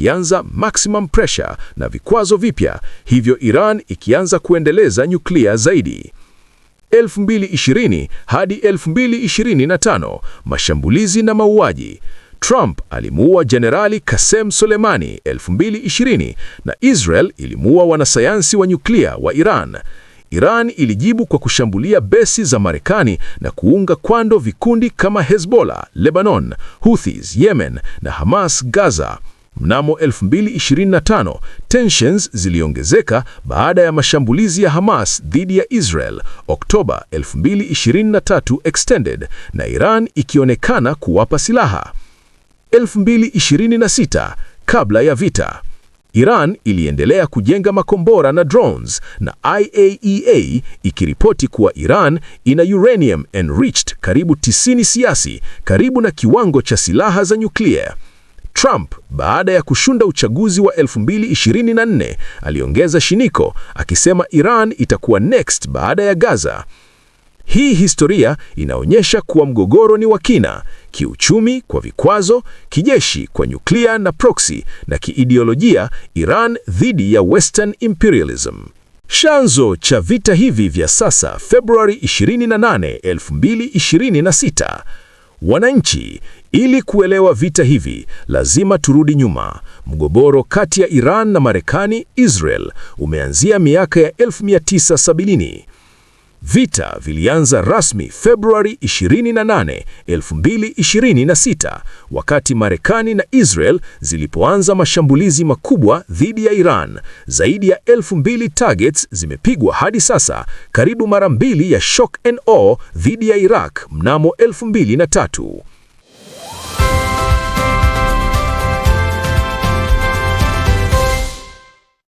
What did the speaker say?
ikianza maximum pressure na vikwazo vipya, hivyo Iran ikianza kuendeleza nyuklia zaidi. 2020 hadi 2025, mashambulizi na mauaji. Trump alimuua Jenerali Qasem Soleimani 2020 na Israel ilimuua wanasayansi wa nyuklia wa Iran. Iran ilijibu kwa kushambulia besi za Marekani na kuunga kwando vikundi kama Hezbollah, Lebanon, Houthis, Yemen na Hamas, Gaza. Mnamo 2025, tensions ziliongezeka baada ya mashambulizi ya Hamas dhidi ya Israel, Oktoba 2023 extended, na Iran ikionekana kuwapa silaha. 2026, kabla ya vita, Iran iliendelea kujenga makombora na drones, na IAEA ikiripoti kuwa Iran ina uranium enriched karibu 90 siasi, karibu na kiwango cha silaha za nyuklia. Trump, baada ya kushinda uchaguzi wa 2024, aliongeza shiniko akisema Iran itakuwa next baada ya Gaza. Hii historia inaonyesha kuwa mgogoro ni wa kina: kiuchumi kwa vikwazo, kijeshi kwa nyuklia na proxy, na kiideolojia Iran dhidi ya Western imperialism. Chanzo cha vita hivi vya sasa, Februari 28, 2026. Wananchi, ili kuelewa vita hivi, lazima turudi nyuma. Mgogoro kati ya Iran na Marekani, Israel, umeanzia miaka ya 1970. Vita vilianza rasmi Februari 28, 2026, wakati Marekani na Israel zilipoanza mashambulizi makubwa dhidi ya Iran. Zaidi ya 2,000 targets zimepigwa hadi sasa, karibu mara mbili ya shock and awe dhidi ya Iraq mnamo 2003.